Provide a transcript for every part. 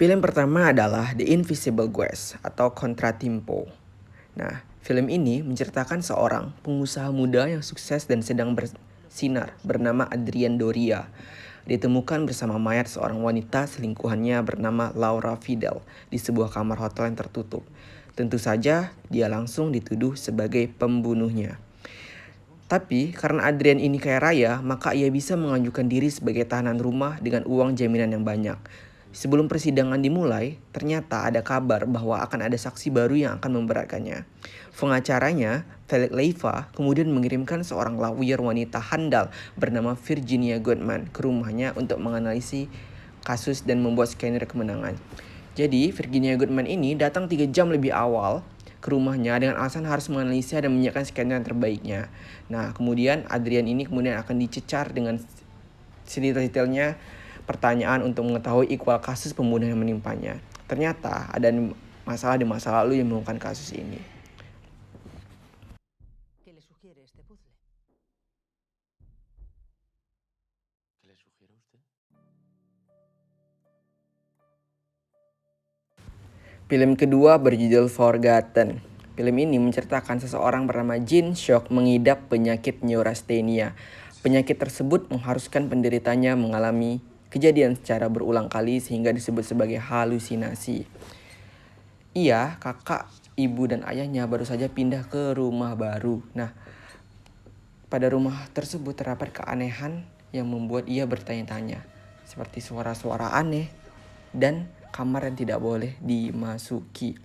Film pertama adalah The Invisible Guest atau Contratimpo. Nah, film ini menceritakan seorang pengusaha muda yang sukses dan sedang bersinar bernama Adrian Doria. Ditemukan bersama mayat seorang wanita selingkuhannya bernama Laura Fidel di sebuah kamar hotel yang tertutup. Tentu saja dia langsung dituduh sebagai pembunuhnya. Tapi karena Adrian ini kaya raya, maka ia bisa mengajukan diri sebagai tahanan rumah dengan uang jaminan yang banyak. Sebelum persidangan dimulai, ternyata ada kabar bahwa akan ada saksi baru yang akan memberatkannya. Pengacaranya, Felix Leiva, kemudian mengirimkan seorang lawyer wanita handal bernama Virginia Goodman ke rumahnya untuk menganalisis kasus dan membuat skenario kemenangan. Jadi, Virginia Goodman ini datang 3 jam lebih awal ke rumahnya dengan alasan harus menganalisa dan menyiapkan skenario yang terbaiknya. Nah, kemudian Adrian ini kemudian akan dicecar dengan sedetail-detailnya pertanyaan untuk mengetahui ikhwal kasus pembunuhan yang menimpanya. Ternyata ada masalah di masa lalu yang mengungkapkan kasus ini. ¿Qué le sugiere este puzzle? ¿Qué le sugiere a usted? Film kedua berjudul Forgotten. Film ini menceritakan seseorang bernama Jin Shock mengidap penyakit neurasthenia. Penyakit tersebut mengharuskan penderitanya mengalami kejadian secara berulang kali sehingga disebut sebagai halusinasi. Ia, kakak, ibu, dan ayahnya baru saja pindah ke rumah baru. Nah, pada rumah tersebut terdapat keanehan yang membuat ia bertanya-tanya, seperti suara-suara aneh dan kamar yang tidak boleh dimasuki.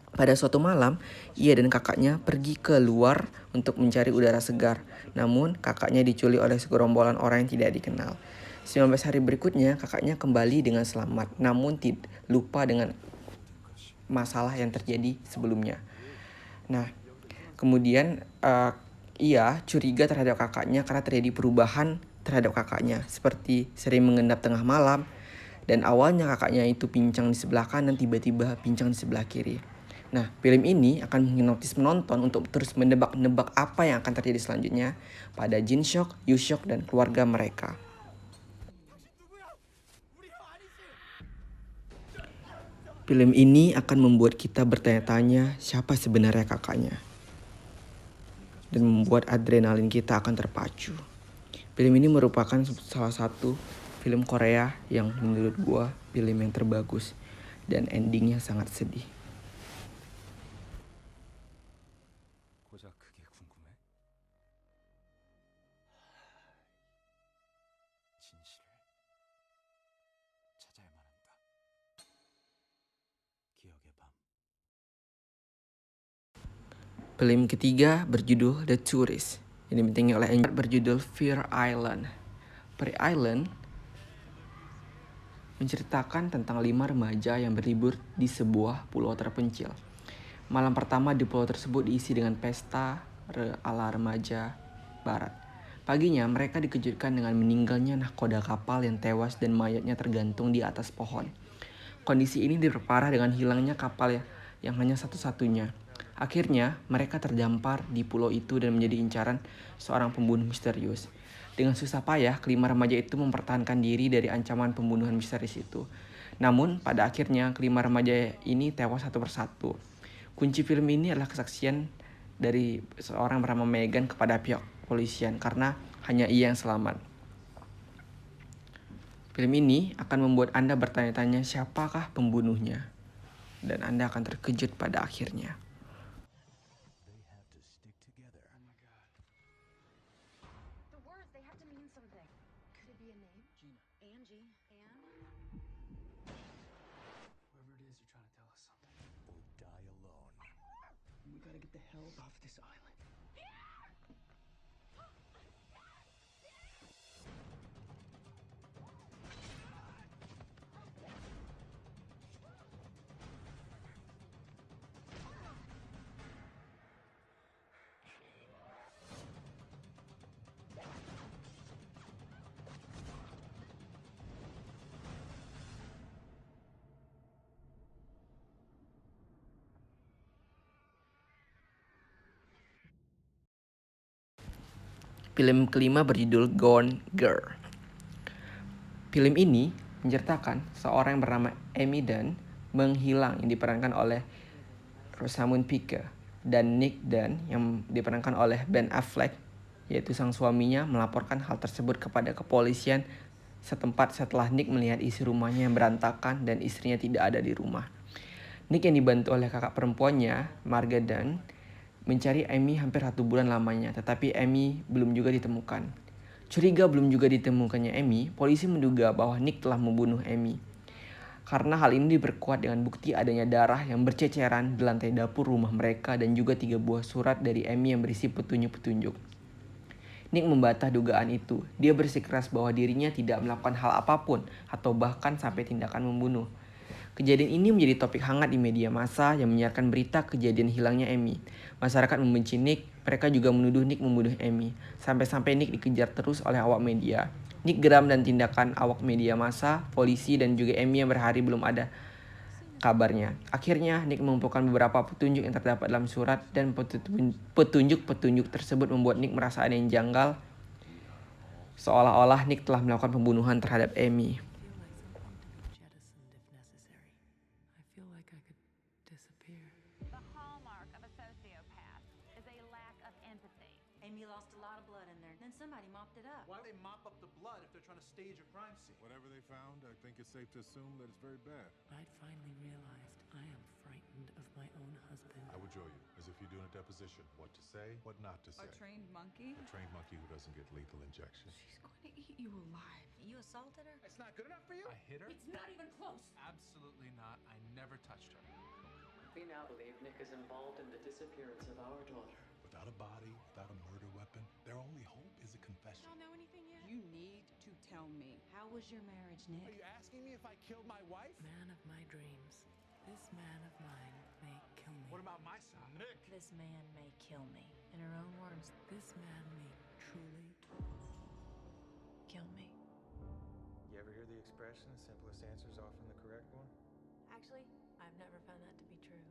Pada suatu malam, ia dan kakaknya pergi keluar untuk mencari udara segar. Namun, kakaknya diculik oleh segerombolan orang yang tidak dikenal. 19 hari berikutnya, kakaknya kembali dengan selamat, namun lupa dengan masalah yang terjadi sebelumnya. Nah, kemudian ia curiga terhadap kakaknya karena terjadi perubahan terhadap kakaknya, seperti sering mengendap tengah malam, dan awalnya kakaknya itu pincang di sebelah kanan, tiba-tiba pincang di sebelah kiri. Nah, film ini akan menghipnotis penonton untuk terus menebak-nebak apa yang akan terjadi selanjutnya pada Jin Shock, Yu Shock, dan keluarga mereka. Film ini akan membuat kita bertanya-tanya siapa sebenarnya kakaknya, dan membuat adrenalin kita akan terpacu. Film ini merupakan salah satu film Korea yang menurut gua film yang terbagus dan endingnya sangat sedih. 고작 그게 궁금해? 진실을 찾아야만 한다. 기억의 밤. Film ketiga berjudul The Tourist. Ini dibintangi oleh Angel berjudul Fear Island. Fear Island menceritakan tentang 5 remaja yang berlibur di sebuah pulau terpencil. Malam pertama di pulau tersebut diisi dengan pesta ala remaja barat. Paginya mereka dikejutkan dengan meninggalnya nahkoda kapal yang tewas dan mayatnya tergantung di atas pohon. Kondisi ini diperparah dengan hilangnya kapal yang hanya satu-satunya. Akhirnya mereka terdampar di pulau itu dan menjadi incaran seorang pembunuh misterius. Dengan susah payah, kelima remaja itu mempertahankan diri dari ancaman pembunuhan misterius itu. Namun, pada akhirnya kelima remaja ini tewas satu persatu. Kunci film ini adalah kesaksian dari seorang bernama Megan kepada pihak kepolisian karena hanya ia yang selamat. Film ini akan membuat Anda bertanya-tanya siapakah pembunuhnya, dan Anda akan terkejut pada akhirnya. They have to stick together. Oh my god. The words, they have to mean something. Could it be a name? Gina, Angie. Anne? whoever it is, you're trying to tell us something. Or die alone. We gotta get the hell off this island. Film kelima berjudul Gone Girl. Film ini menceritakan seorang yang bernama Amy Dunn menghilang yang diperankan oleh Rosamund Pike, dan Nick Dunn yang diperankan oleh Ben Affleck, yaitu sang suaminya, melaporkan hal tersebut kepada kepolisian setempat setelah Nick melihat isi rumahnya yang berantakan dan istrinya tidak ada di rumah. Nick yang dibantu oleh kakak perempuannya, Marga Dunn, mencari Amy hampir 1 bulan lamanya, tetapi Amy belum juga ditemukan. Curiga belum juga ditemukannya Amy, polisi menduga bahwa Nick telah membunuh Amy. Karena hal ini diperkuat dengan bukti adanya darah yang berceceran di lantai dapur rumah mereka dan juga 3 buah surat dari Amy yang berisi petunjuk-petunjuk. Nick membantah dugaan itu. Dia bersikeras bahwa dirinya tidak melakukan hal apapun atau bahkan sampai tindakan membunuh. Kejadian ini menjadi topik hangat di media massa yang menyiarkan berita kejadian hilangnya Amy. Masyarakat membenci Nick, mereka juga menuduh Nick membunuh Amy. Sampai-sampai Nick dikejar terus oleh awak media. Nick geram dan tindakan awak media massa, polisi, dan juga Amy yang berhari belum ada kabarnya. Akhirnya, Nick mengumpulkan beberapa petunjuk yang terdapat dalam surat, dan petunjuk-petunjuk tersebut membuat Nick merasa ada yang janggal, seolah-olah Nick telah melakukan pembunuhan terhadap Amy. Feel like something to be jettisoned if necessary. I feel like I could disappear. The hallmark of a sociopath is a lack of empathy. Amy lost a lot of blood in there. Then somebody mopped it up. Why would they mop up the blood if they're trying to stage a crime scene? Whatever they found, I think it's safe to assume that it's very bad. I'd finally realized I am frightened of my own husband. I would show you, as if you're doing a deposition, what to say, what not to say. A trained monkey? A trained monkey who doesn't get lethal injections. She's going to eat you alive. You assaulted her? It's not good enough for you? I hit her? It's not even close. Absolutely not. I never touched her. We now believe Nick is involved in the disappearance of our daughter. Without a body, without a murder weapon, their only hope is a confession. Y'all know anything yet? You need to tell me. How was your marriage, Are Nick? you asking me if I killed my wife? Man of my dreams. This man of mine may kill me. What about my son? Nick! This man may kill me. In her own words, This man may truly kill me. You ever hear the expression, simplest answer is often the correct one? Actually, I've never found that to be true.